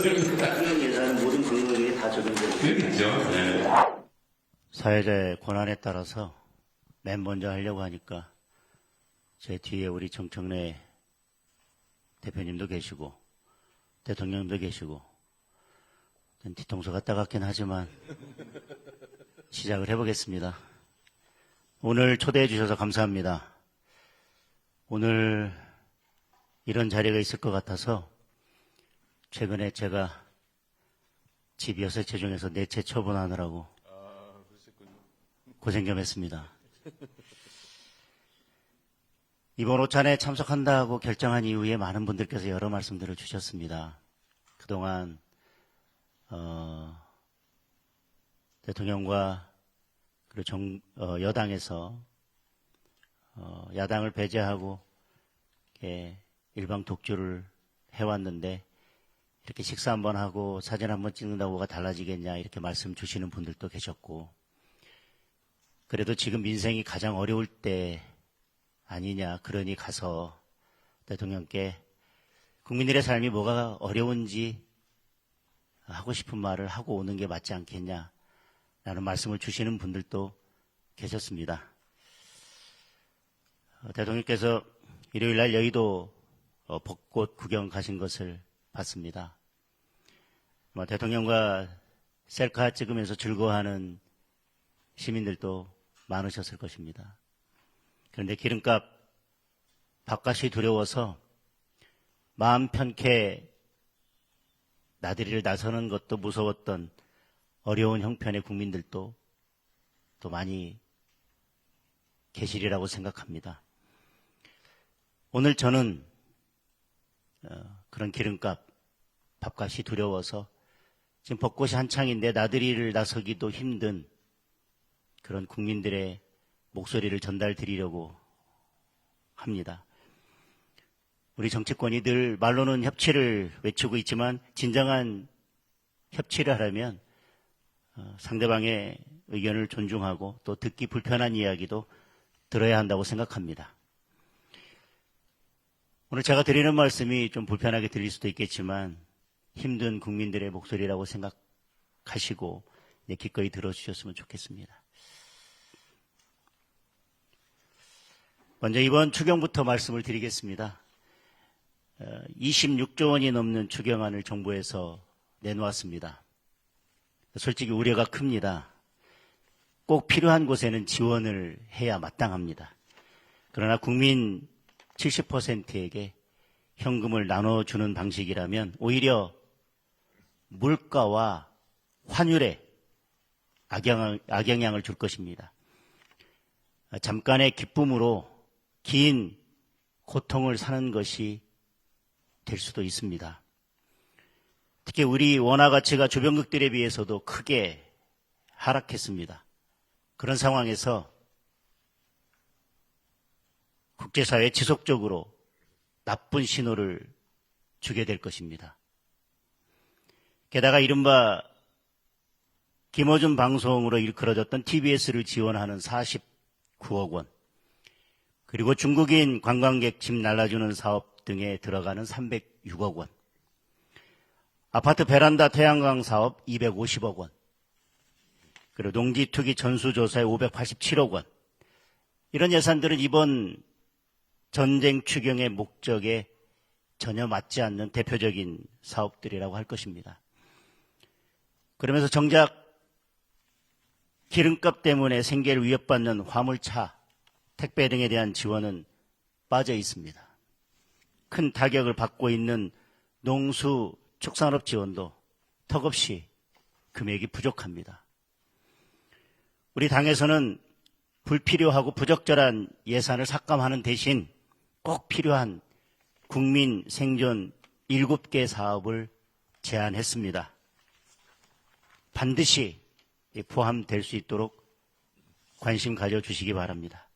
대통령 예산은 모든 분들이 다 적용되는 그렇겠죠. 네. 사회자의 권한에 따라서 맨 먼저 하려고 하니까 제 뒤에 우리 정청래 대표님도 계시고 대통령님도 계시고 뒤통수가 따갑긴 하지만 시작을 해보겠습니다. 오늘 초대해 주셔서 감사합니다. 오늘 이런 자리가 있을 것 같아서 최근에 제가 집 6채 중에서 4채 처분하느라고 고생 좀 했습니다. 이번 오찬에 참석한다고 결정한 이후에 많은 분들께서 여러 말씀들을 주셨습니다. 그동안 대통령과 그리고 여당에서 야당을 배제하고 일방 독주를 해왔는데 이렇게 식사 한번 하고 사진 한번 찍는다고 뭐가 달라지겠냐 이렇게 말씀 주시는 분들도 계셨고, 그래도 지금 민생이 가장 어려울 때 아니냐, 그러니 가서 대통령께 국민들의 삶이 뭐가 어려운지 하고 싶은 말을 하고 오는 게 맞지 않겠냐라는 말씀을 주시는 분들도 계셨습니다. 대통령께서 일요일날 여의도 벚꽃 구경 가신 것을 봤습니다. 대통령과 셀카 찍으면서 즐거워하는 시민들도 많으셨을 것입니다. 그런데 기름값 밥값이 두려워서 마음 편케 나들이를 나서는 것도 무서웠던 어려운 형편의 국민들도 또 많이 계시리라고 생각합니다. 오늘 저는 그런 기름값, 밥값이 두려워서 지금 벚꽃이 한창인데 나들이를 나서기도 힘든 그런 국민들의 목소리를 전달드리려고 합니다. 우리 정치권이 늘 말로는 협치를 외치고 있지만 진정한 협치를 하려면 상대방의 의견을 존중하고 또 듣기 불편한 이야기도 들어야 한다고 생각합니다. 오늘 제가 드리는 말씀이 좀 불편하게 들릴 수도 있겠지만 힘든 국민들의 목소리라고 생각하시고 기꺼이 들어주셨으면 좋겠습니다. 먼저 이번 추경부터 말씀을 드리겠습니다. 26조 원이 넘는 추경안을 정부에서 내놓았습니다. 솔직히 우려가 큽니다. 꼭 필요한 곳에는 지원을 해야 마땅합니다. 그러나 국민 70%에게 현금을 나눠주는 방식이라면 오히려 물가와 환율에 악영향을 줄 것입니다. 잠깐의 기쁨으로 긴 고통을 사는 것이 될 수도 있습니다. 특히 우리 원화 가치가 주변국들에 비해서도 크게 하락했습니다. 그런 상황에서 국제사회에 지속적으로 나쁜 신호를 주게 될 것입니다. 게다가 이른바 김어준 방송으로 일컬어졌던 TBS를 지원하는 49억 원, 그리고 중국인 관광객 집 날라주는 사업 등에 들어가는 306억 원, 아파트 베란다 태양광 사업 250억 원, 그리고 농지 투기 전수조사에 587억 원, 이런 예산들은 이번 전쟁 추경의 목적에 전혀 맞지 않는 대표적인 사업들이라고 할 것입니다. 그러면서 정작 기름값 때문에 생계를 위협받는 화물차, 택배 등에 대한 지원은 빠져 있습니다. 큰 타격을 받고 있는 농수 축산업 지원도 턱없이 금액이 부족합니다. 우리 당에서는 불필요하고 부적절한 예산을 삭감하는 대신 꼭 필요한 국민 생존 7개 사업을 제안했습니다. 반드시 포함될 수 있도록 관심 가져주시기 바랍니다.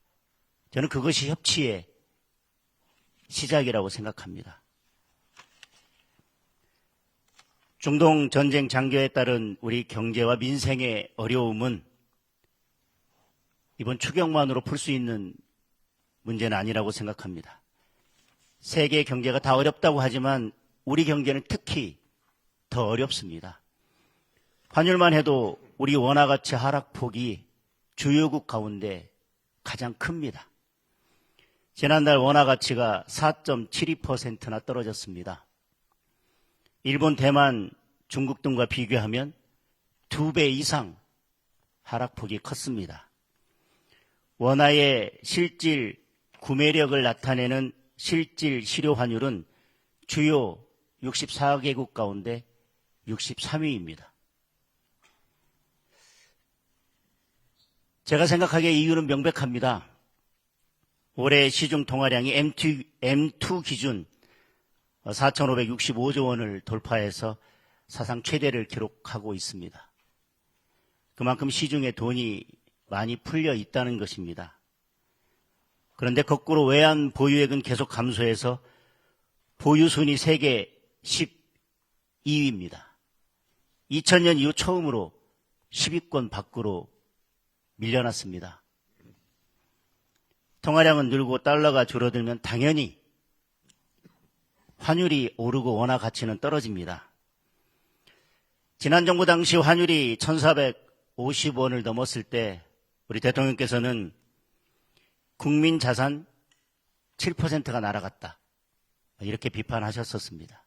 저는 그것이 협치의 시작이라고 생각합니다. 중동 전쟁 장교에 따른 우리 경제와 민생의 어려움은 이번 추경만으로 풀 수 있는 문제는 아니라고 생각합니다. 세계 경제가 다 어렵다고 하지만 우리 경제는 특히 더 어렵습니다. 환율만 해도 우리 원화 가치 하락폭이 주요국 가운데 가장 큽니다. 지난달 원화 가치가 4.72%나 떨어졌습니다. 일본, 대만, 중국 등과 비교하면 2배 이상 하락폭이 컸습니다. 원화의 실질 구매력을 나타내는 실질 실효 환율은 주요 64개국 가운데 63위입니다. 제가 생각하기에 이유는 명백합니다. 올해 시중 통화량이 M2 기준 4,565조 원을 돌파해서 사상 최대를 기록하고 있습니다. 그만큼 시중에 돈이 많이 풀려 있다는 것입니다. 그런데 거꾸로 외환 보유액은 계속 감소해서 보유순위 세계 12위입니다. 2000년 이후 처음으로 10위권 밖으로 밀려났습니다. 통화량은 늘고 달러가 줄어들면 당연히 환율이 오르고 원화 가치는 떨어집니다. 지난 정부 당시 환율이 1,450원을 넘었을 때 우리 대통령께서는 국민 자산 7%가 날아갔다, 이렇게 비판하셨었습니다.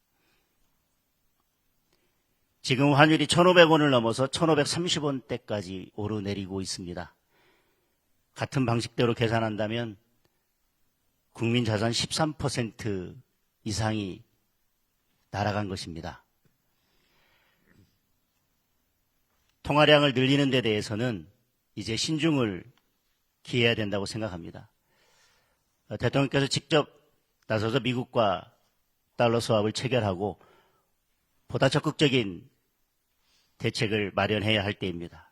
지금 환율이 1,500원을 넘어서 1,530원대까지 오르내리고 있습니다. 같은 방식대로 계산한다면 국민 자산 13% 이상이 날아간 것입니다. 통화량을 늘리는 데 대해서는 이제 신중을 기해야 된다고 생각합니다. 대통령께서 직접 나서서 미국과 달러 스왑을 체결하고 보다 적극적인 대책을 마련해야 할 때입니다.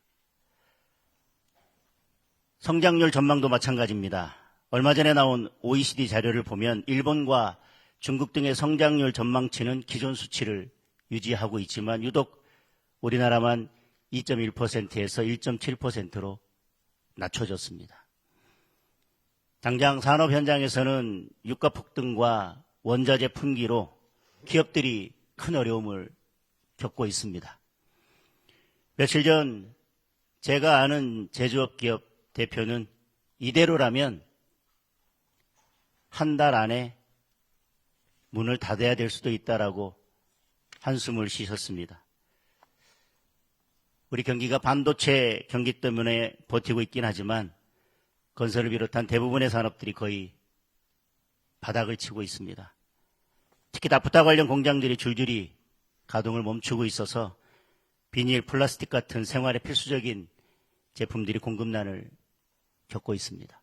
성장률 전망도 마찬가지입니다. 얼마 전에 나온 OECD 자료를 보면 일본과 중국 등의 성장률 전망치는 기존 수치를 유지하고 있지만 유독 우리나라만 2.1%에서 1.7%로 낮춰졌습니다. 당장 산업 현장에서는 유가 폭등과 원자재 품귀로 기업들이 큰 어려움을 겪고 있습니다. 며칠 전 제가 아는 제조업 기업 대표는 이대로라면 한 달 안에 문을 닫아야 될 수도 있다라고 한숨을 쉬셨습니다. 우리 경기가 반도체 경기 때문에 버티고 있긴 하지만 건설을 비롯한 대부분의 산업들이 거의 바닥을 치고 있습니다. 특히 나프타 관련 공장들이 줄줄이 가동을 멈추고 있어서 비닐, 플라스틱 같은 생활에 필수적인 제품들이 공급난을 겪고 있습니다.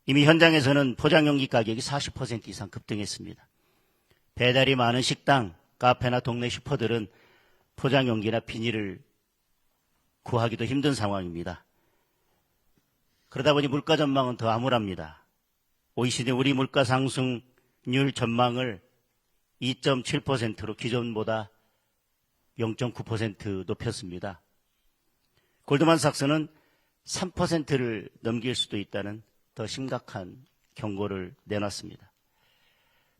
이미 현장에서는 포장용기 가격이 40% 이상 급등했습니다. 배달이 많은 식당, 카페나 동네 슈퍼들은 포장용기나 비닐을 구하기도 힘든 상황입니다. 그러다 보니 물가 전망은 더 암울합니다. OECD 우리 물가 상승률 전망을 2.7%로 기존보다 0.9% 높였습니다. 골드만삭스는 3%를 넘길 수도 있다는 더 심각한 경고를 내놨습니다.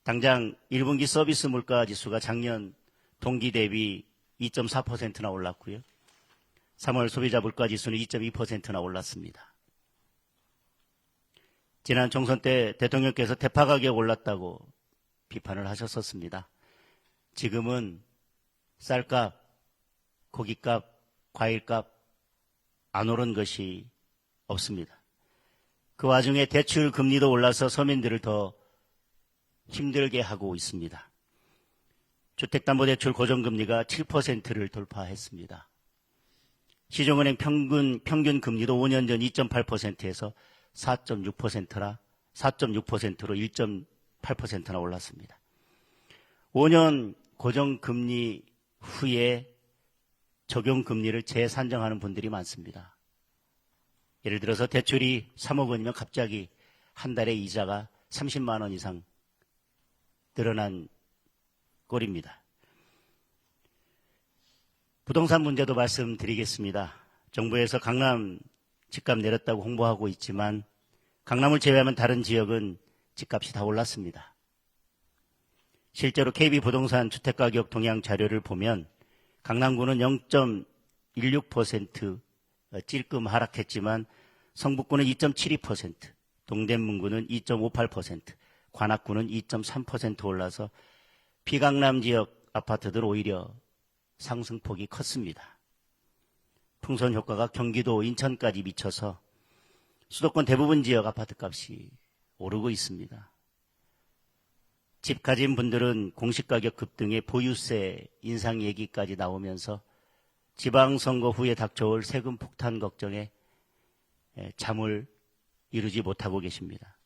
당장 1분기 서비스 물가 지수가 작년 동기 대비 2.4%나 올랐고요. 3월 소비자 물가 지수는 2.2%나 올랐습니다. 지난 총선 때 대통령께서 대파 가격 올랐다고 비판을 하셨었습니다. 지금은 쌀값, 고기값, 과일값 안 오른 것이 없습니다. 그 와중에 대출 금리도 올라서 서민들을 더 힘들게 하고 있습니다. 주택담보대출 고정금리가 7%를 돌파했습니다. 시중은행 평균 금리도 5년 전 2.8%에서 4.6%로 1.8%나 올랐습니다. 5년 고정금리 후에 적용금리를 재산정하는 분들이 많습니다. 예를 들어서 대출이 3억 원이면 갑자기 한 달에 이자가 30만 원 이상 늘어난 꼴입니다. 부동산 문제도 말씀드리겠습니다. 정부에서 강남 집값 내렸다고 홍보하고 있지만 강남을 제외하면 다른 지역은 집값이 다 올랐습니다. 실제로 KB부동산 주택가격 동향 자료를 보면 강남구는 0.16% 찔끔 하락했지만 성북구는 2.72%, 동대문구는 2.58%, 관악구는 2.3% 올라서 비강남 지역 아파트들 오히려 상승폭이 컸습니다. 풍선 효과가 경기도, 인천까지 미쳐서 수도권 대부분 지역 아파트값이 오르고 있습니다. 집 가진 분들은 공시가격 급등에 보유세 인상 얘기까지 나오면서 지방선거 후에 닥쳐올 세금 폭탄 걱정에 잠을 이루지 못하고 계십니다.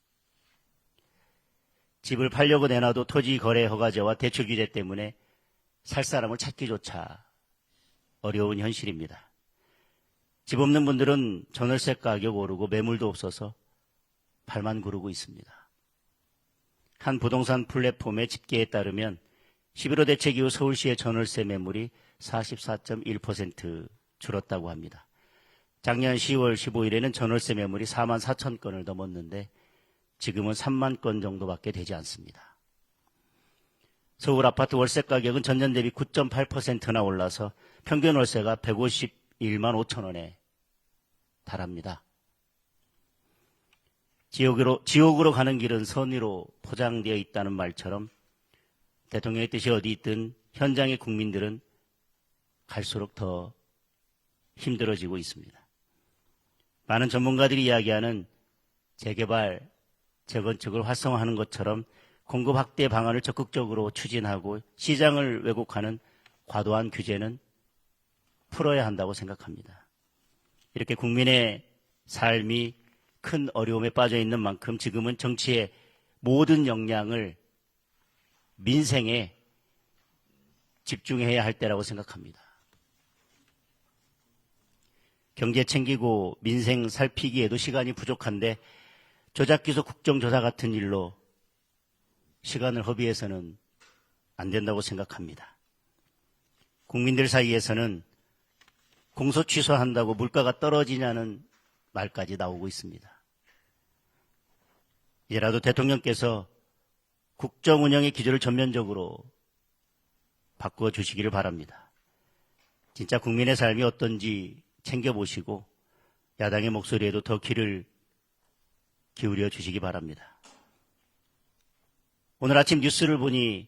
집을 팔려고 내놔도 토지 거래 허가제와 대출 규제 때문에 살 사람을 찾기조차 어려운 현실입니다. 집 없는 분들은 전월세 가격 오르고 매물도 없어서 발만 구르고 있습니다. 한 부동산 플랫폼의 집계에 따르면 11호 대책 이후 서울시의 전월세 매물이 44.1% 줄었다고 합니다. 작년 10월 15일에는 전월세 매물이 4만 4천 건을 넘었는데 지금은 3만 건 정도밖에 되지 않습니다. 서울 아파트 월세 가격은 전년 대비 9.8%나 올라서 평균 월세가 151만 5천 원에 달합니다. 지옥으로 가는 길은 선의로 포장되어 있다는 말처럼 대통령의 뜻이 어디 있든 현장의 국민들은 갈수록 더 힘들어지고 있습니다. 많은 전문가들이 이야기하는 재개발, 재건축을 활성화하는 것처럼 공급 확대 방안을 적극적으로 추진하고 시장을 왜곡하는 과도한 규제는 풀어야 한다고 생각합니다. 이렇게 국민의 삶이 큰 어려움에 빠져 있는 만큼 지금은 정치의 모든 역량을 민생에 집중해야 할 때라고 생각합니다. 경제 챙기고 민생 살피기에도 시간이 부족한데 조작기소 국정조사 같은 일로 시간을 허비해서는 안 된다고 생각합니다. 국민들 사이에서는 공소 취소한다고 물가가 떨어지냐는 말까지 나오고 있습니다. 이제라도 대통령께서 국정 운영의 기조를 전면적으로 바꾸어 주시기를 바랍니다. 진짜 국민의 삶이 어떤지 챙겨보시고 야당의 목소리에도 더 귀를 기울여 주시기 바랍니다. 오늘 아침 뉴스를 보니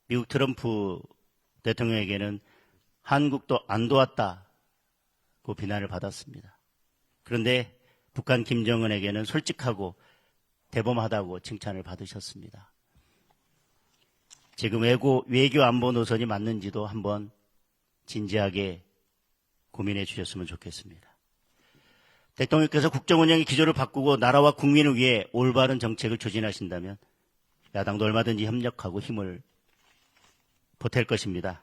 미국 트럼프 대통령에게는 한국도 안 도왔다고 비난을 받았습니다. 그런데 북한 김정은에게는 솔직하고 대범하다고 칭찬을 받으셨습니다. 지금 외교 안보 노선이 맞는지도 한번 진지하게 고민해 주셨으면 좋겠습니다. 대통령께서 국정 운영의 기조를 바꾸고 나라와 국민을 위해 올바른 정책을 추진하신다면 야당도 얼마든지 협력하고 힘을 보탤 것입니다.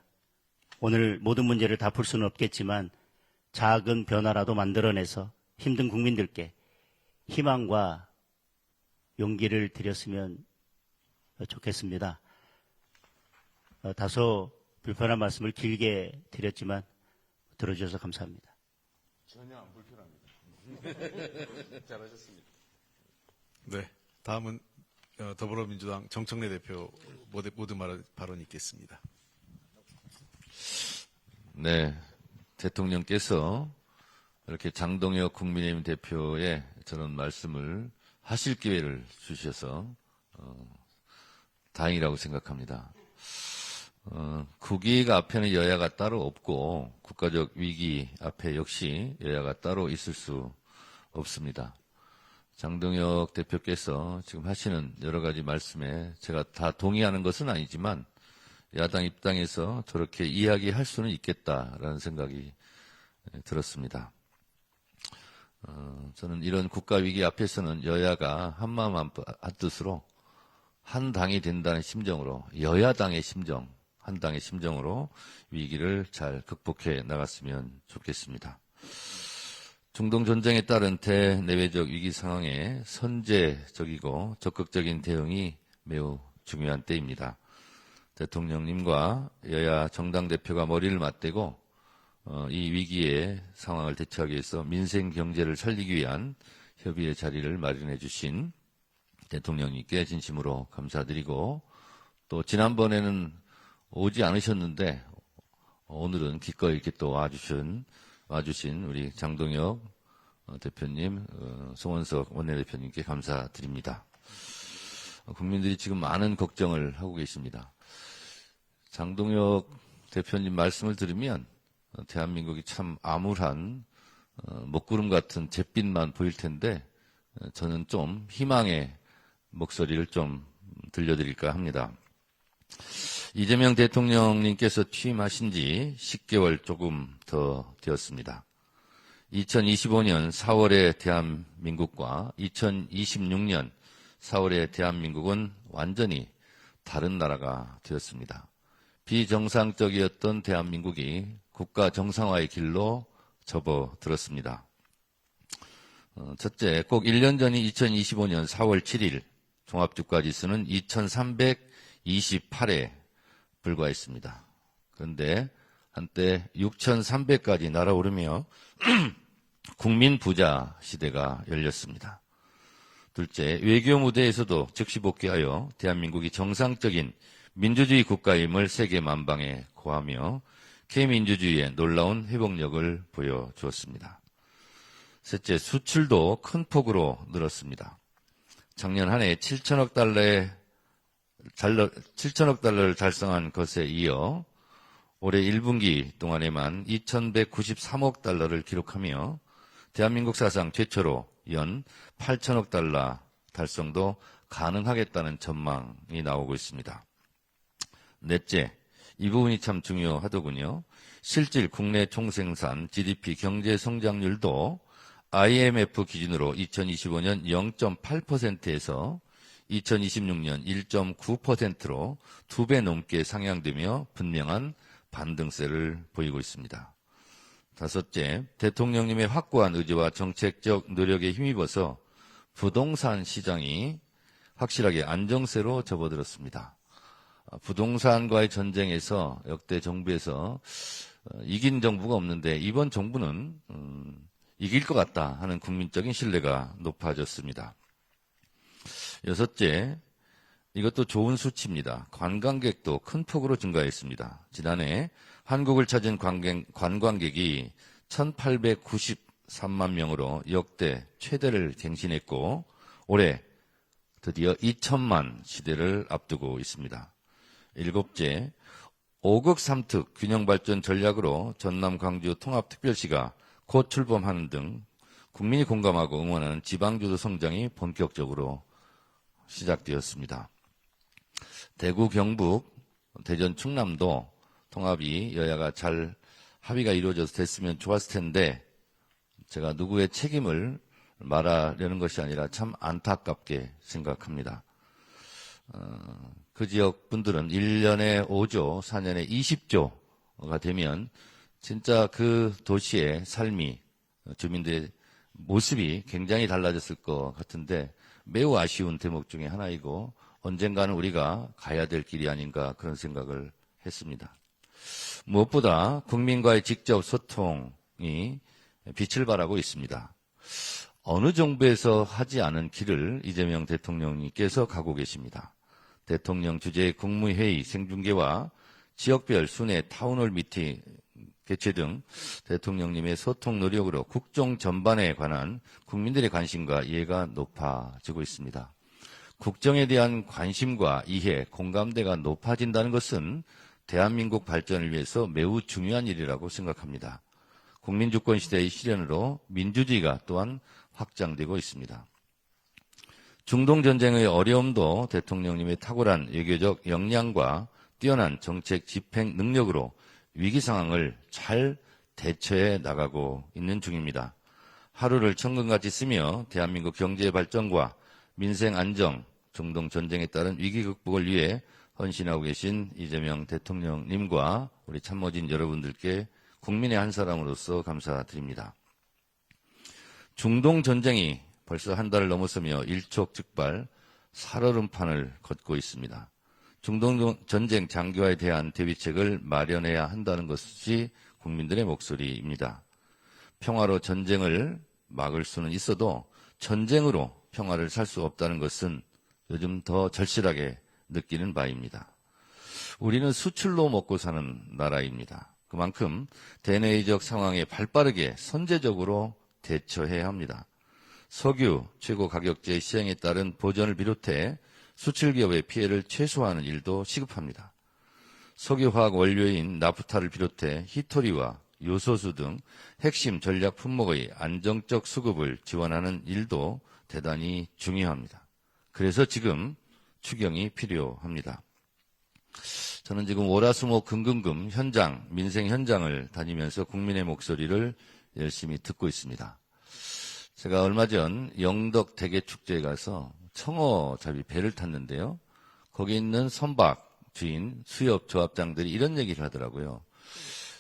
오늘 모든 문제를 다 풀 수는 없겠지만 작은 변화라도 만들어내서 힘든 국민들께 희망과 용기를 드렸으면 좋겠습니다. 다소 불편한 말씀을 길게 드렸지만 들어주셔서 감사합니다. 전혀 안 불편합니다. 잘하셨습니다. 네, 다음은 더불어민주당 정청래 대표 모두 발언이 있겠습니다. 네, 대통령께서 이렇게 장동혁 국민의힘 대표의 저런 말씀을 하실 기회를 주셔서 다행이라고 생각합니다. 국익 앞에는 여야가 따로 없고 국가적 위기 앞에 역시 여야가 따로 있을 수 없습니다. 장동혁 대표께서 지금 하시는 여러 가지 말씀에 제가 다 동의하는 것은 아니지만 야당 입장에서 저렇게 이야기할 수는 있겠다라는 생각이 들었습니다. 저는 이런 국가 위기 앞에서는 여야가 한마음 한뜻으로 한 당이 된다는 심정으로 여야당의 심정, 한 당의 심정으로 위기를 잘 극복해 나갔으면 좋겠습니다. 중동 전쟁에 따른 대내외적 위기 상황에 선제적이고 적극적인 대응이 매우 중요한 때입니다. 대통령님과 여야 정당 대표가 머리를 맞대고 이 위기의 상황을 대처하기 위해서 민생 경제를 살리기 위한 협의의 자리를 마련해 주신 대통령님께 진심으로 감사드리고 또 지난번에는 오지 않으셨는데 오늘은 기꺼이 이렇게 또 와주신 우리 장동혁 대표님, 송원석 원내대표님께 감사드립니다. 국민들이 지금 많은 걱정을 하고 계십니다. 장동혁 대표님 말씀을 들으면 대한민국이 참 암울한 먹구름 같은 잿빛만 보일 텐데 저는 좀 희망의 목소리를 좀 들려드릴까 합니다. 이재명 대통령님께서 취임하신 지 10개월 조금 더 되었습니다. 2025년 4월의 대한민국과 2026년 4월의 대한민국은 완전히 다른 나라가 되었습니다. 비정상적이었던 대한민국이 국가 정상화의 길로 접어들었습니다. 첫째, 꼭 1년 전인 2025년 4월 7일 종합주가지수는 2328에 불과했습니다. 그런데 한때 6300까지 날아오르며 국민 부자 시대가 열렸습니다. 둘째, 외교 무대에서도 즉시 복귀하여 대한민국이 정상적인 민주주의 국가임을 세계 만방에 고하며 K민주주의의 놀라운 회복력을 보여주었습니다. 셋째, 수출도 큰 폭으로 늘었습니다. 작년 한 해 7천억 달러를 달성한 것에 이어 올해 1분기 동안에만 2,193억 달러를 기록하며 대한민국 사상 최초로 연 8천억 달러 달성도 가능하겠다는 전망이 나오고 있습니다. 넷째, 이 부분이 참 중요하더군요. 실질 국내 총생산 GDP 경제 성장률도 IMF 기준으로 2025년 0.8%에서 2026년 1.9%로 2배 넘게 상향되며 분명한 반등세를 보이고 있습니다. 다섯째, 대통령님의 확고한 의지와 정책적 노력에 힘입어서 부동산 시장이 확실하게 안정세로 접어들었습니다. 부동산과의 전쟁에서 역대 정부에서 이긴 정부가 없는데 이번 정부는 이길 것 같다 하는 국민적인 신뢰가 높아졌습니다. 여섯째, 이것도 좋은 수치입니다. 관광객도 큰 폭으로 증가했습니다. 지난해 한국을 찾은 관광객이 1893만 명으로 역대 최대를 갱신했고 올해 드디어 2천만 시대를 앞두고 있습니다. 일곱째, 5극 3특 균형발전 전략으로 전남 광주 통합특별시가 곧 출범하는 등 국민이 공감하고 응원하는 지방주도 성장이 본격적으로 시작되었습니다. 대구, 경북, 대전, 충남도 통합이 여야가 잘 합의가 이루어져서 됐으면 좋았을 텐데 제가 누구의 책임을 말하려는 것이 아니라 참 안타깝게 생각합니다. 그 지역 분들은 1년에 5조, 4년에 20조가 되면 진짜 그 도시의 삶이 주민들의 모습이 굉장히 달라졌을 것 같은데 매우 아쉬운 대목 중에 하나이고 언젠가는 우리가 가야 될 길이 아닌가 그런 생각을 했습니다. 무엇보다 국민과의 직접 소통이 빛을 발하고 있습니다. 어느 정부에서 하지 않은 길을 이재명 대통령님께서 가고 계십니다. 대통령 주재 국무회의 생중계와 지역별 순회 타운홀 미팅 개최 등 대통령님의 소통 노력으로 국정 전반에 관한 국민들의 관심과 이해가 높아지고 있습니다. 국정에 대한 관심과 이해, 공감대가 높아진다는 것은 대한민국 발전을 위해서 매우 중요한 일이라고 생각합니다. 국민주권 시대의 실현으로 민주주의가 또한 확장되고 있습니다. 중동전쟁의 어려움도 대통령님의 탁월한 외교적 역량과 뛰어난 정책 집행 능력으로 위기 상황을 잘 대처해 나가고 있는 중입니다. 하루를 천금같이 쓰며 대한민국 경제 발전과 민생 안정, 중동 전쟁에 따른 위기 극복을 위해 헌신하고 계신 이재명 대통령님과 우리 참모진 여러분들께 국민의 한 사람으로서 감사드립니다. 중동 전쟁이 벌써 한 달을 넘어서며 일촉즉발 살얼음판을 걷고 있습니다. 중동 전쟁 장기화에 대한 대비책을 마련해야 한다는 것이 국민들의 목소리입니다. 평화로 전쟁을 막을 수는 있어도 전쟁으로 평화를 살 수 없다는 것은 요즘 더 절실하게 느끼는 바입니다. 우리는 수출로 먹고 사는 나라입니다. 그만큼 대내적 상황에 발빠르게 선제적으로 대처해야 합니다. 석유 최고 가격제 시행에 따른 보전을 비롯해 수출 기업의 피해를 최소화하는 일도 시급합니다. 석유화학 원료인 나프타를 비롯해 히토리와 요소수 등 핵심 전략 품목의 안정적 수급을 지원하는 일도 대단히 중요합니다. 그래서 지금 추경이 필요합니다. 저는 지금 월화수목 금금금 현장, 민생 현장을 다니면서 국민의 목소리를 열심히 듣고 있습니다. 제가 얼마 전 영덕 대게축제에 가서 청어잡이 배를 탔는데요. 거기 있는 선박 주인, 수협 조합장들이 이런 얘기를 하더라고요.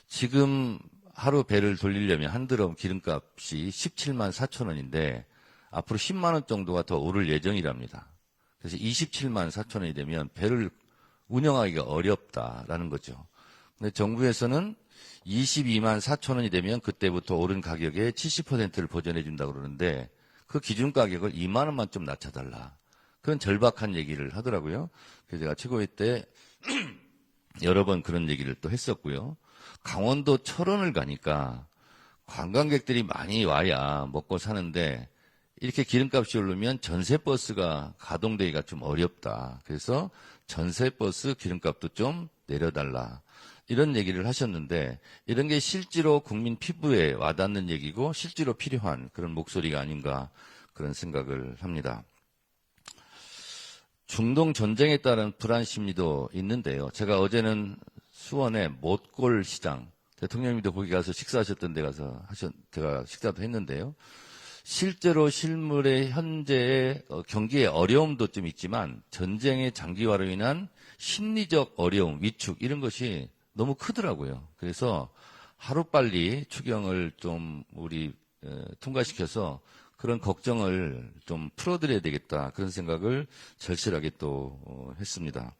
지금 하루 배를 돌리려면 한 드럼 기름값이 17만 4천 원인데 앞으로 10만 원 정도가 더 오를 예정이랍니다. 그래서 27만 4천 원이 되면 배를 운영하기가 어렵다라는 거죠. 근데 정부에서는 22만 4천 원이 되면 그때부터 오른 가격의 70%를 보전해 준다고 그러는데 그 기준 가격을 2만 원만 좀 낮춰달라. 그런 절박한 얘기를 하더라고요. 그래서 제가 최고위 때 여러 번 그런 얘기를 또 했었고요. 강원도 철원을 가니까 관광객들이 많이 와야 먹고 사는데 이렇게 기름값이 오르면 전세버스가 가동되기가 좀 어렵다. 그래서 전세버스 기름값도 좀 내려달라. 이런 얘기를 하셨는데 이런 게 실제로 국민 피부에 와닿는 얘기고 실제로 필요한 그런 목소리가 아닌가 그런 생각을 합니다. 중동 전쟁에 따른 불안 심리도 있는데요. 제가 어제는 수원의 못골 시장, 대통령님도 거기 가서 식사하셨던 데 가서 제가 식사도 했는데요. 실제로 실물의 현재의 경기의 어려움도 좀 있지만 전쟁의 장기화로 인한 심리적 어려움, 위축 이런 것이 너무 크더라고요. 그래서 하루빨리 추경을 좀 우리 통과시켜서 그런 걱정을 좀 풀어드려야 되겠다. 그런 생각을 절실하게 또 했습니다.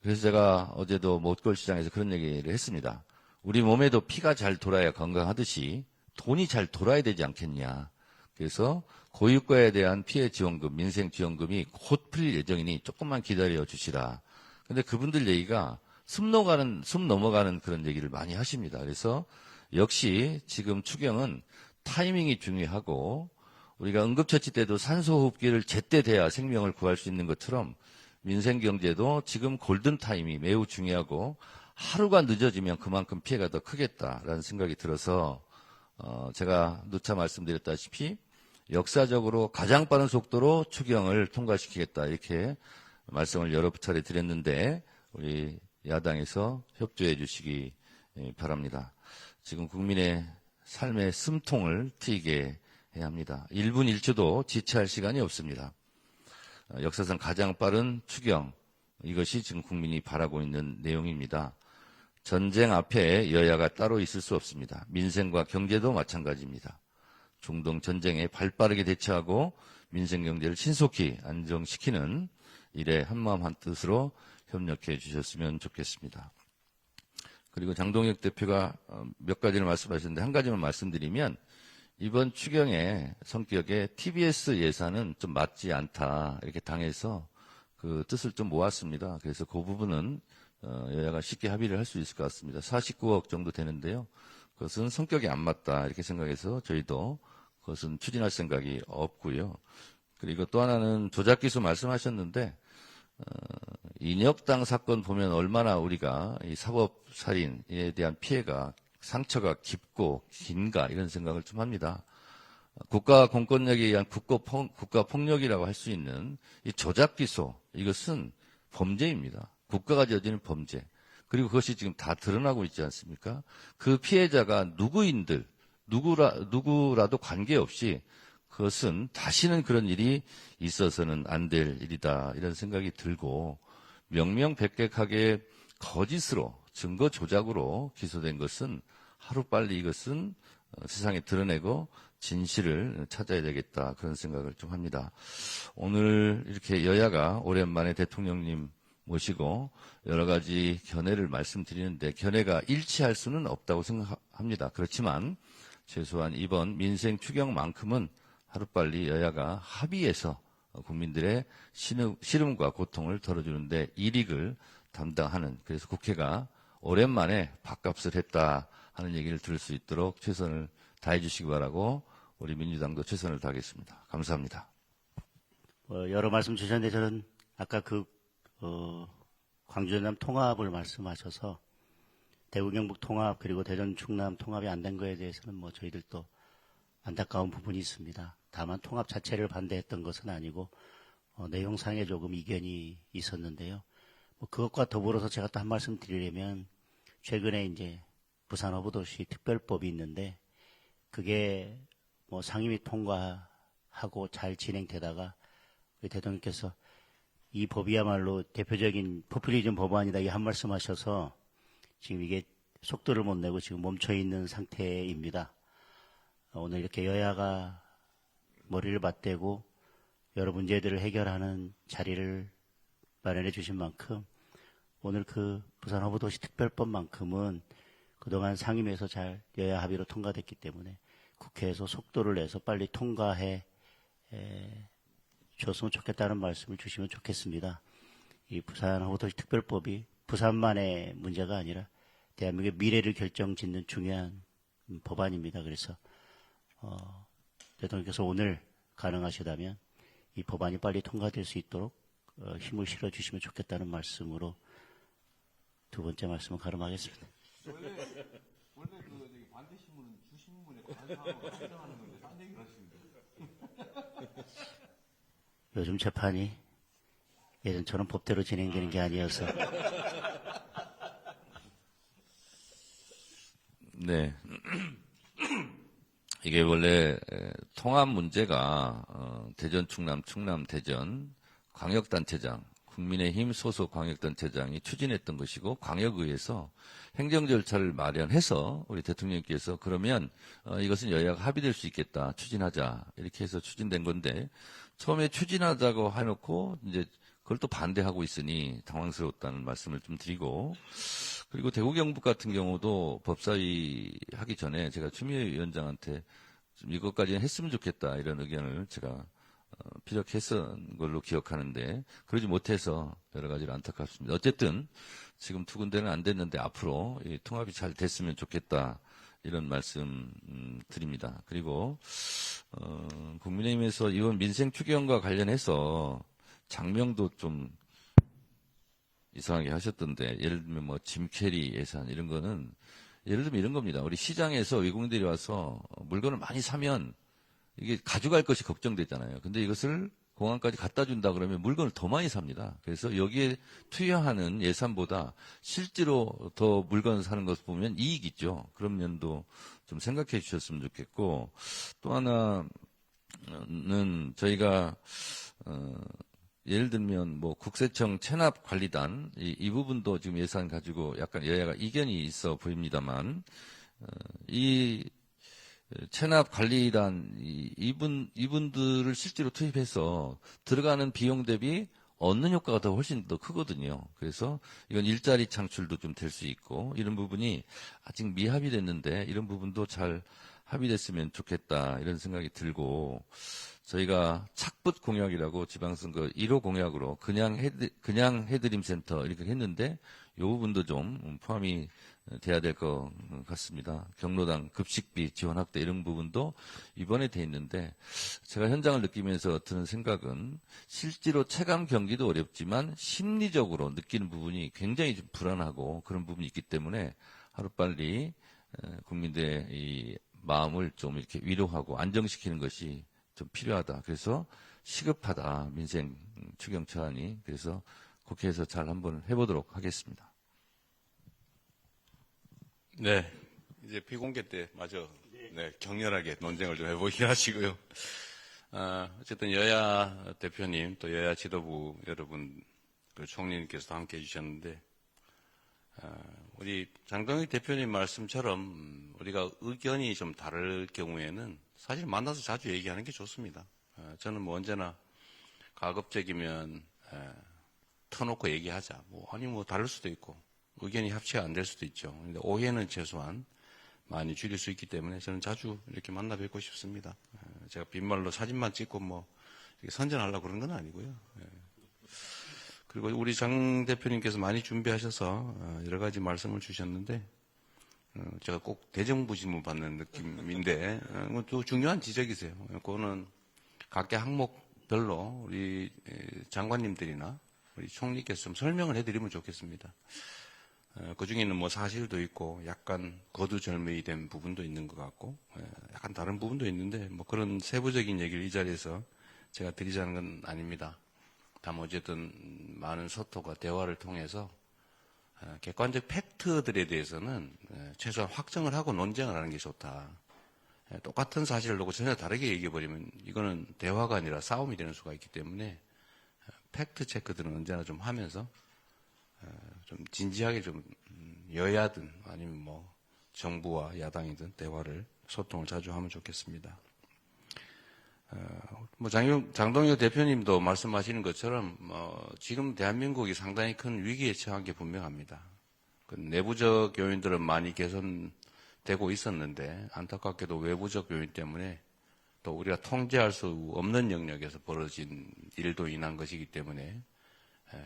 그래서 제가 어제도 못골시장에서 그런 얘기를 했습니다. 우리 몸에도 피가 잘 돌아야 건강하듯이 돈이 잘 돌아야 되지 않겠냐. 그래서 고유가에 대한 피해 지원금, 민생 지원금이 곧 풀릴 예정이니 조금만 기다려 주시라. 근데 그분들 얘기가 숨 넘어가는 그런 얘기를 많이 하십니다. 그래서 역시 지금 추경은 타이밍이 중요하고 우리가 응급처치 때도 산소호흡기를 제때 대야 생명을 구할 수 있는 것처럼 민생경제도 지금 골든타임이 매우 중요하고 하루가 늦어지면 그만큼 피해가 더 크겠다라는 생각이 들어서 제가 누차 말씀드렸다시피 역사적으로 가장 빠른 속도로 추경을 통과시키겠다 이렇게 말씀을 여러 차례 드렸는데 우리 야당에서 협조해 주시기 바랍니다. 지금 국민의 삶의 숨통을 트이게 해야 합니다. 1분 1초도 지체할 시간이 없습니다. 역사상 가장 빠른 추경, 이것이 지금 국민이 바라고 있는 내용입니다. 전쟁 앞에 여야가 따로 있을 수 없습니다. 민생과 경제도 마찬가지입니다. 중동 전쟁에 발빠르게 대처하고 민생 경제를 신속히 안정시키는 일에 한마음 한뜻으로 협력해 주셨으면 좋겠습니다. 그리고 장동혁 대표가 몇 가지를 말씀하셨는데 한 가지만 말씀드리면 이번 추경의 성격에 TBS 예산은 좀 맞지 않다 이렇게 당해서 그 뜻을 좀 모았습니다. 그래서 그 부분은 여야가 쉽게 합의를 할 수 있을 것 같습니다. 49억 정도 되는데요. 그것은 성격이 안 맞다 이렇게 생각해서 저희도 그것은 추진할 생각이 없고요. 그리고 또 하나는 조작기수 말씀하셨는데 인혁당 사건 보면 얼마나 우리가 이 사법살인에 대한 피해가 상처가 깊고 긴가 이런 생각을 좀 합니다. 국가 공권력에 의한 국가 폭력이라고 할 수 있는 이 조작기소 이것은 범죄입니다. 국가가 저지른 범죄. 그리고 그것이 지금 다 드러나고 있지 않습니까? 그 피해자가 누구라도 관계없이 그것은 다시는 그런 일이 있어서는 안 될 일이다. 이런 생각이 들고 명명백백하게 거짓으로 증거 조작으로 기소된 것은 하루빨리 이것은 세상에 드러내고 진실을 찾아야 되겠다. 그런 생각을 좀 합니다. 오늘 이렇게 여야가 오랜만에 대통령님 모시고 여러 가지 견해를 말씀드리는데 견해가 일치할 수는 없다고 생각합니다. 그렇지만 최소한 이번 민생 추경만큼은 하루빨리 여야가 합의해서 국민들의 시름과 고통을 덜어주는데 일익을 담당하는, 그래서 국회가 오랜만에 밥값을 했다 하는 얘기를 들을 수 있도록 최선을 다해 주시기 바라고 우리 민주당도 최선을 다하겠습니다. 감사합니다. 여러 말씀 주셨는데 저는 아까 광주 전남 통합을 말씀하셔서 대구 경북 통합 그리고 대전 충남 통합이 안 된 거에 대해서는 뭐 저희들도 안타까운 부분이 있습니다. 다만 통합 자체를 반대했던 것은 아니고 내용상에 조금 이견이 있었는데요. 뭐 그것과 더불어서 제가 또 한 말씀 드리려면 최근에 이제 부산 어부도시 특별법이 있는데 그게 뭐 상임위 통과하고 잘 진행되다가 우리 대통령께서 이 법이야말로 대표적인 포퓰리즘 법안이다 이 한 말씀 하셔서 지금 이게 속도를 못 내고 지금 멈춰 있는 상태입니다. 오늘 이렇게 여야가 머리를 맞대고 여러 문제들을 해결하는 자리를 마련해 주신 만큼 오늘 그 부산 어부도시 특별법만큼은 그동안 상임위에서 잘 여야 합의로 통과됐기 때문에 국회에서 속도를 내서 빨리 통과해 줬으면 좋겠다는 말씀을 주시면 좋겠습니다. 이 부산 어부도시 특별법이 부산만의 문제가 아니라 대한민국의 미래를 결정짓는 중요한 법안입니다. 그래서 대통령께서 오늘 가능하시다면 이 법안이 빨리 통과될 수 있도록 힘을 실어주시면 좋겠다는 말씀으로 두 번째 말씀을 가름하겠습니다. 원래 반대 신문은 주신문에 관한 사항을 설정하는 건데 딴 얘기를 하시는데. 요즘 재판이 예전처럼 법대로 진행되는 게 아니어서 네. 이게 원래 통합 문제가 대전 충남, 충남 대전 광역단체장, 국민의힘 소속 광역단체장이 추진했던 것이고 광역의회에서 행정 절차를 마련해서 우리 대통령께서 그러면 이것은 여야가 합의될 수 있겠다, 추진하자 이렇게 해서 추진된 건데 처음에 추진하자고 해놓고 이제 그걸 또 반대하고 있으니 당황스러웠다는 말씀을 좀 드리고, 그리고 대구 경북 같은 경우도 법사위 하기 전에 제가 추미애 위원장한테 좀 이것까지는 했으면 좋겠다 이런 의견을 제가 피력했던 걸로 기억하는데 그러지 못해서 여러 가지로 안타깝습니다. 어쨌든 지금 두 군데는 안 됐는데 앞으로 이 통합이 잘 됐으면 좋겠다 이런 말씀 드립니다. 그리고 국민의힘에서 이번 민생 추경과 관련해서 장명도 좀 이상하게 하셨던데, 예를 들면 뭐 짐캐리 예산 이런 거는 예를 들면 이런 겁니다. 우리 시장에서 외국인들이 와서 물건을 많이 사면 이게 가져갈 것이 걱정되잖아요. 근데 이것을 공항까지 갖다 준다 그러면 물건을 더 많이 삽니다. 그래서 여기에 투여하는 예산보다 실제로 더 물건 사는 것을 보면 이익이죠. 그런 면도 좀 생각해 주셨으면 좋겠고, 또 하나는 저희가 예를 들면 뭐 국세청 체납관리단 이 부분도 지금 예산 가지고 약간 여야가 이견이 있어 보입니다만, 이 체납관리단 이분들을 실제로 투입해서 들어가는 비용 대비 얻는 효과가 더 훨씬 더 크거든요. 그래서 이건 일자리 창출도 좀 될 수 있고 이런 부분이 아직 미합의됐는데 이런 부분도 잘 합의됐으면 좋겠다 이런 생각이 들고, 저희가 착붙 공약이라고 지방선거 1호 공약으로 그냥 해드림 센터 이렇게 했는데 이 부분도 좀 포함이 돼야 될 것 같습니다. 경로당 급식비 지원 확대 이런 부분도 이번에 돼 있는데, 제가 현장을 느끼면서 드는 생각은 실제로 체감 경기도 어렵지만 심리적으로 느끼는 부분이 굉장히 좀 불안하고 그런 부분이 있기 때문에 하루빨리 국민들의 이 마음을 좀 이렇게 위로하고 안정시키는 것이 좀 필요하다. 그래서 시급하다. 민생 추경 처안이. 그래서 국회에서 잘 한번 해보도록 하겠습니다. 네. 이제 비공개 때 마저 격렬하게 논쟁을 좀 해보기로 하시고요. 어쨌든 여야 대표님 또 여야 지도부 여러분 그 총리님께서도 함께 해주셨는데, 우리 장동익 대표님 말씀처럼 우리가 의견이 좀 다를 경우에는 사실 만나서 자주 얘기하는 게 좋습니다. 저는 뭐 언제나 가급적이면 터놓고 얘기하자. 아니 다를 수도 있고 의견이 합치가 안 될 수도 있죠. 근데 오해는 최소한 많이 줄일 수 있기 때문에 저는 자주 이렇게 만나 뵙고 싶습니다. 제가 빈말로 사진만 찍고 이렇게 선전하려고 그런 건 아니고요. 그리고 우리 장 대표님께서 많이 준비하셔서 여러 가지 말씀을 주셨는데 제가 꼭 대정부 질문 받는 느낌인데 또 중요한 지적이세요. 그거는 각계 항목별로 우리 장관님들이나 우리 총리께서 좀 설명을 해드리면 좋겠습니다. 그 중에는 뭐 사실도 있고 약간 거두절미히 된 부분도 있는 것 같고 약간 다른 부분도 있는데 뭐 그런 세부적인 얘기를 이 자리에서 제가 드리자는 건 아닙니다. 다만 어쨌든 많은 소통과 대화를 통해서 객관적 팩트들에 대해서는 최소한 확정을 하고 논쟁을 하는 게 좋다. 똑같은 사실을 놓고 전혀 다르게 얘기해버리면 이거는 대화가 아니라 싸움이 되는 수가 있기 때문에 팩트 체크들은 언제나 좀 하면서 좀 진지하게 좀 여야든 아니면 뭐 정부와 야당이든 대화를 소통을 자주 하면 좋겠습니다. 뭐 장동혁 대표님도 말씀하시는 것처럼 지금 대한민국이 상당히 큰 위기에 처한 게 분명합니다. 그 내부적 요인들은 많이 개선되고 있었는데 안타깝게도 외부적 요인 때문에 또 우리가 통제할 수 없는 영역에서 벌어진 일도 인한 것이기 때문에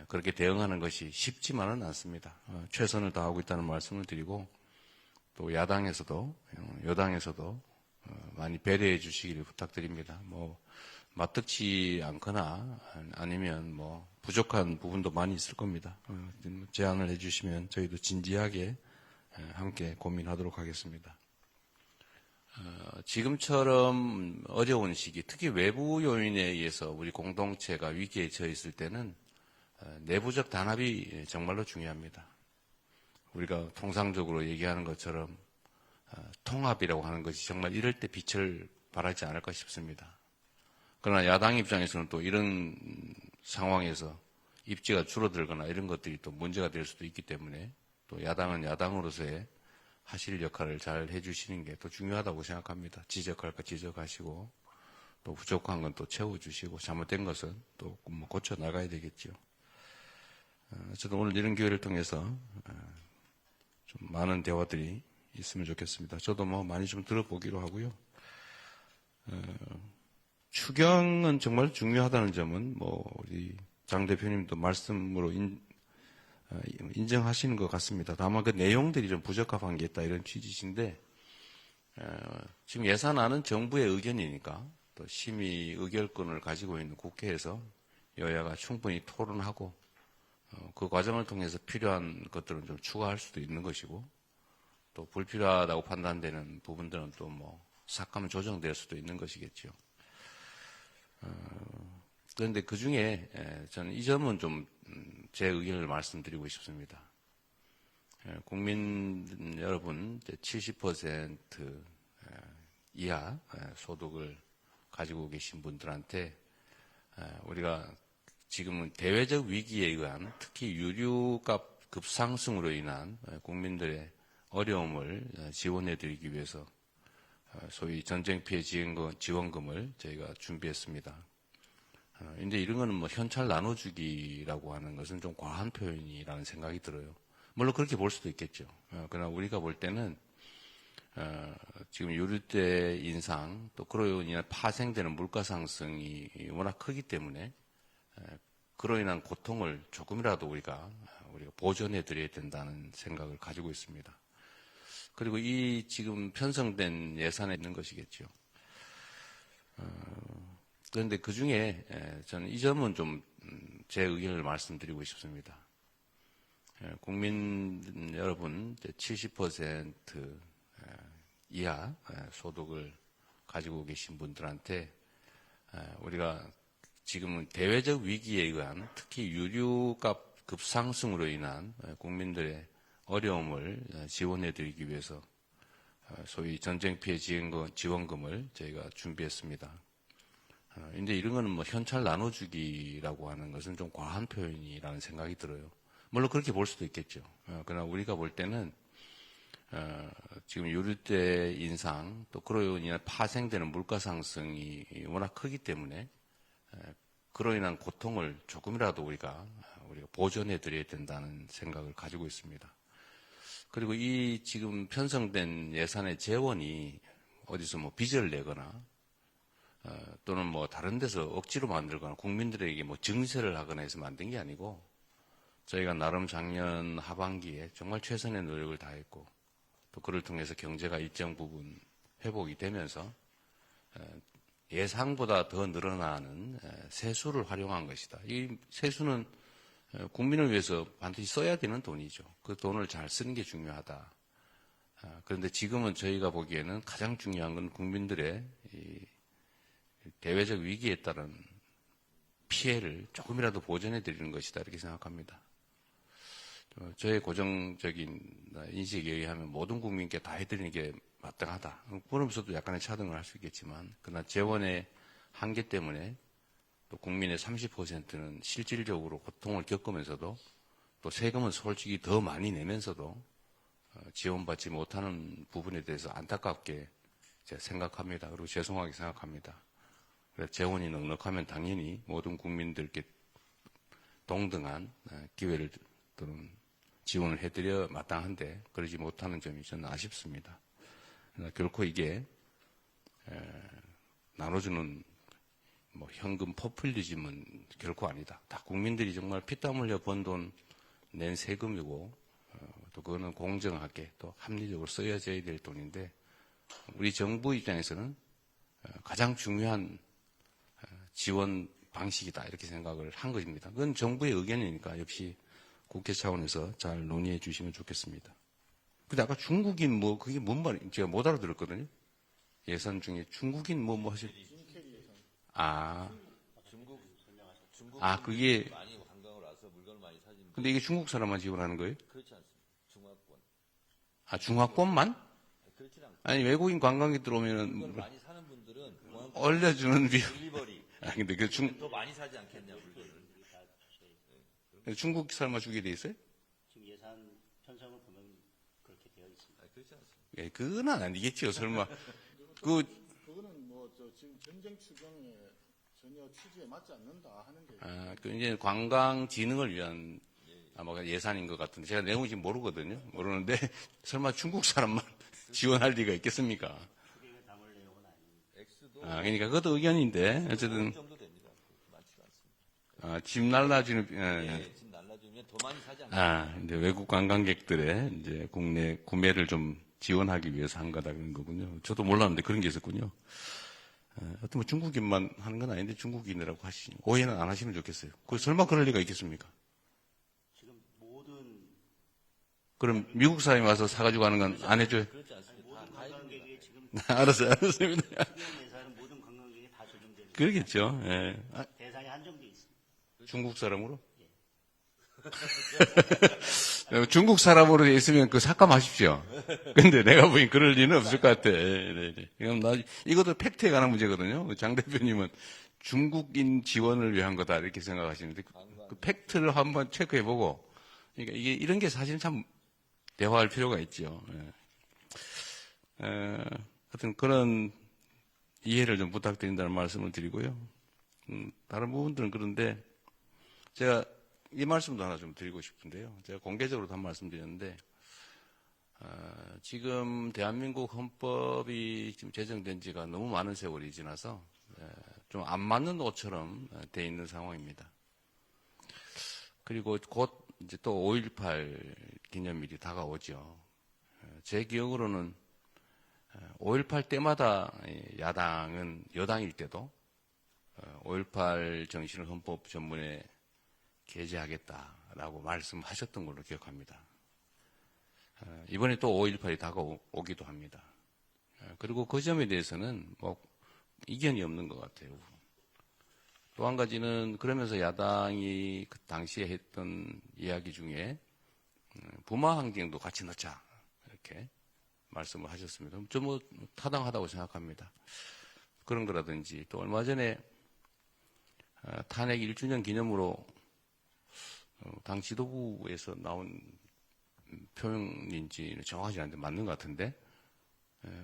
그렇게 대응하는 것이 쉽지만은 않습니다. 최선을 다하고 있다는 말씀을 드리고 또 야당에서도 여당에서도 많이 배려해 주시기를 부탁드립니다. 뭐 맞득치 않거나 아니면 뭐 부족한 부분도 많이 있을 겁니다. 제안을 해주시면 저희도 진지하게 함께 고민하도록 하겠습니다. 지금처럼 어려운 시기, 특히 외부 요인에 의해서 우리 공동체가 위기에 처해 있을 때는 내부적 단합이 정말로 중요합니다. 우리가 통상적으로 얘기하는 것처럼 통합이라고 하는 것이 정말 이럴 때 빛을 발하지 않을까 싶습니다. 그러나 야당 입장에서는 또 이런 상황에서 입지가 줄어들거나 이런 것들이 또 문제가 될 수도 있기 때문에 또 야당은 야당으로서의 하실 역할을 잘 해주시는 게 더 중요하다고 생각합니다. 지적할 거 지적하시고 또 부족한 건 또 채워주시고 잘못된 것은 또 뭐 고쳐 나가야 되겠죠. 저도 오늘 이런 기회를 통해서 좀 많은 대화들이 있으면 좋겠습니다. 저도 뭐 많이 좀 들어보기로 하고요. 추경은 정말 중요하다는 점은 뭐 우리 장 대표님도 말씀으로 인정하시는 것 같습니다. 다만 그 내용들이 좀 부적합한 게 있다 이런 취지신데 지금 예산안은 정부의 의견이니까 또 심의 의결권을 가지고 있는 국회에서 여야가 충분히 토론하고 그 과정을 통해서 필요한 것들은 좀 추가할 수도 있는 것이고 또 불필요하다고 판단되는 부분들은 또 뭐 삭하면 조정될 수도 있는 것이겠죠. 그런데 그 중에 저는 이 점은 좀 제 의견을 말씀드리고 싶습니다. 국민 여러분 70% 이하 소득을 가지고 계신 분들한테 우리가 지금은 대외적 위기에 의한 특히 유류값 급상승으로 인한 국민들의 어려움을 지원해드리기 위해서 소위 전쟁 피해 지원금을 저희가 준비했습니다. 근데 이런 거는 뭐 현찰 나눠주기라고 하는 것은 좀 과한 표현이라는 생각이 들어요. 물론 그렇게 볼 수도 있겠죠. 그러나 우리가 볼 때는 지금 유류대 인상 또 그로 인한 파생되는 물가 상승이 워낙 크기 때문에 그로 인한 고통을 조금이라도 우리가 보전해 드려야 된다는 생각을 가지고 있습니다. 그리고 이 지금 편성된 예산에 있는 것이겠죠. 그런데 그 중에 저는 이 점은 좀 제 의견을 말씀드리고 싶습니다. 국민 여러분 70% 이하 소득을 가지고 계신 분들한테 우리가 지금은 대외적 위기에 의한 특히 유류값 급상승으로 인한 국민들의 어려움을 지원해드리기 위해서 소위 전쟁 피해 지원금을 저희가 준비했습니다. 근데 이런 거는 뭐 현찰 나눠주기라고 하는 것은 좀 과한 표현이라는 생각이 들어요. 물론 그렇게 볼 수도 있겠죠. 그러나 우리가 볼 때는 지금 유류대 인상 또 그로 인한 파생되는 물가 상승이 워낙 크기 때문에 그로 인한 고통을 조금이라도 우리가 보전해 드려야 된다는 생각을 가지고 있습니다. 그리고 이 지금 편성된 예산의 재원이 어디서 뭐 빚을 내거나 또는 뭐 다른 데서 억지로 만들거나 국민들에게 뭐 증세를 하거나 해서 만든 게 아니고 저희가 나름 작년 하반기에 정말 최선의 노력을 다했고 또 그를 통해서 경제가 일정 부분 회복이 되면서 예상보다 더 늘어나는 세수를 활용한 것이다. 이 세수는 국민을 위해서 반드시 써야 되는 돈이죠. 그 돈을 잘 쓰는 게 중요하다. 그런데 지금은 저희가 보기에는 가장 중요한 건 국민들의 이 대외적 위기에 따른 피해를 조금이라도 보전해 드리는 것이다. 이렇게 생각합니다. 저의 고정적인 인식에 의하면 모든 국민께 다 해드리는 게 마땅하다. 그러면서도 약간의 차등을 할 수 있겠지만, 그러나 재원의 한계 때문에 또 국민의 30%는 실질적으로 고통을 겪으면서도 또 세금은 솔직히 더 많이 내면서도 지원받지 못하는 부분에 대해서 안타깝게 제가 생각합니다. 그리고 죄송하게 생각합니다. 그래서 재원이 넉넉하면 당연히 모든 국민들께 동등한 기회를 또는 지원을 해드려 마땅한데 그러지 못하는 점이 저는 아쉽습니다. 결코 이게 나눠주는 뭐 현금 포퓰리즘은 결코 아니다. 다 국민들이 정말 피땀 흘려 번 돈 낸 세금이고 또 그거는 공정하게 또 합리적으로 쓰여져야 될 돈인데 우리 정부 입장에서는 가장 중요한 지원 방식이다 이렇게 생각을 한 것입니다. 그건 정부의 의견이니까 역시 국회 차원에서 잘 논의해 주시면 좋겠습니다. 근데 아까 중국인 뭐 그게 뭔 말인지 제가 못 알아들었거든요. 예산 중에 중국인 뭐 하실? 그게 많이 관광을 와서 물건을 많이 사진. 근데 이게 중국 사람만 지원하는 거예요? 그렇지 않습니다. 중화권. 중화권만? 그렇지 않고. 아니 외국인 관광객 들어오면은 물건을 많이 사는 분들은 공항 올려주는 딜리버리. 근데 더 많이 사지 않겠냐 물건을. 중국 사람만 주게 돼 있어요? 지금 예산 편성을 보면 그렇게 되어 있습니다. 그렇지 않습니다. 예, 그건 아니겠죠 설마. 그거는 뭐 지금 전쟁 추경에 전혀 취지에 맞지 않는다 하는 게. 그 이제 관광 진흥을 위한 아마 예산인 것 같은데 제가 내용을 지금 모르거든요. 모르는데 설마 중국 사람만 지원할 리가 있겠습니까? 크게 담을 내용은 아닙니다. 액수도 그러니까 그것도 의견인데 어쨌든 어느 정도 됩니다. 많지가 않습니다. 집 날라주는 지금 날라주면 더 많이 사지 않겠냐. 이제 외국 관광객들의 이제 국내 구매를 좀 지원하기 위해서 한 거다 그런 거군요. 저도 몰랐는데 그런 게 있었군요. 어떤 뭐 중국인만 하는 건 아닌데 중국인이라고 하시니 오해는 안 하시면 좋겠어요. 설마 그럴 리가 있겠습니까? 지금 모든 그럼 미국 사람이 와서 사가지고 가는 건 안 해줘요? 그렇지 않습니다. 모든 관광객이 지금 알았습니다. 수경 예산은 모든 관광객이 다 적용되는 그러겠죠. 예. 대상이 한정돼 있습니다. 중국 사람으로? 중국 사람으로 돼 있으면 삭감하십시오. 근데 내가 보기엔 그럴 리는 없을 것 같아. 네. 그럼 이것도 팩트에 관한 문제거든요. 장 대표님은 중국인 지원을 위한 거다 이렇게 생각하시는데 그 팩트를 한번 체크해보고 그러니까 이게 이런 게 사실은 참 대화할 필요가 있죠. 하여튼 그런 이해를 좀 부탁드린다는 말씀을 드리고요. 다른 부분들은 그런데 제가 이 말씀도 하나 좀 드리고 싶은데요. 제가 공개적으로도 한 말씀 드렸는데, 지금 대한민국 헌법이 지금 제정된 지가 너무 많은 세월이 지나서, 좀 안 맞는 옷처럼 돼 있는 상황입니다. 그리고 곧 이제 또 5.18 기념일이 다가오죠. 제 기억으로는 5.18 때마다 야당은 여당일 때도 5.18 정신을 헌법 전문에 게재하겠다라고 말씀하셨던 걸로 기억합니다. 이번에 또 5.18이 다가오기도 합니다. 그리고 그 점에 대해서는 뭐 이견이 없는 것 같아요. 또 한 가지는 그러면서 야당이 그 당시에 했던 이야기 중에 부마 항쟁도 같이 넣자 이렇게 말씀을 하셨습니다. 좀 뭐 타당하다고 생각합니다. 그런 거라든지 또 얼마 전에 탄핵 1주년 기념으로 당 지도부에서 나온 표현인지 정확하지 않은데 맞는 것 같은데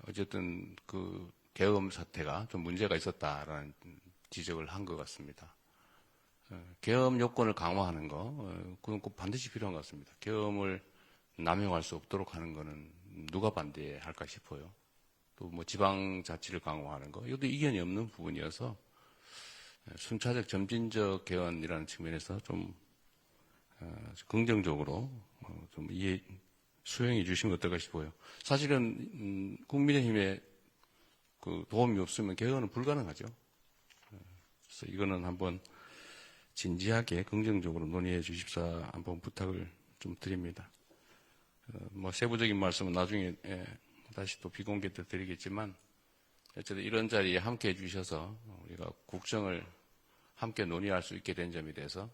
어쨌든 그 계엄 사태가 좀 문제가 있었다라는 지적을 한 것 같습니다. 계엄 요건을 강화하는 거 그건 꼭 반드시 필요한 것 같습니다. 계엄을 남용할 수 없도록 하는 거는 누가 반대할까 싶어요. 또 뭐 지방자치를 강화하는 거 이것도 이견이 없는 부분이어서 순차적 점진적 개헌이라는 측면에서 좀 긍정적으로 좀 수용해 주시면 어떨까 싶어요. 사실은 국민의힘에 그 도움이 없으면 개헌은 불가능하죠. 그래서 이거는 한번 진지하게 긍정적으로 논의해 주십사 한번 부탁을 좀 드립니다. 뭐 세부적인 말씀은 나중에 다시 또 비공개 때 드리겠지만 어쨌든 이런 자리에 함께 해주셔서 우리가 국정을 함께 논의할 수 있게 된 점에 대해서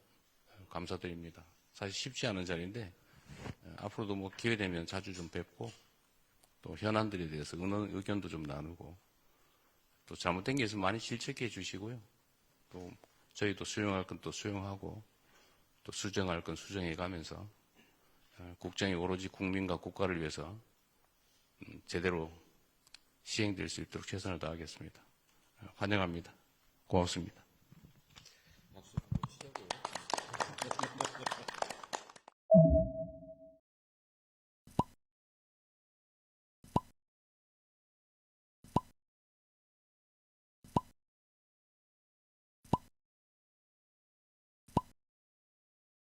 감사드립니다. 사실 쉽지 않은 자리인데 앞으로도 뭐 기회 되면 자주 좀 뵙고 또 현안들에 대해서 의견도 좀 나누고 또 잘못된 게 있으면 많이 질책해 주시고요. 또 저희도 수용할 건 또 수용하고 또 수정할 건 수정해 가면서 국정이 오로지 국민과 국가를 위해서 제대로 시행될 수 있도록 최선을 다하겠습니다. 환영합니다. 고맙습니다.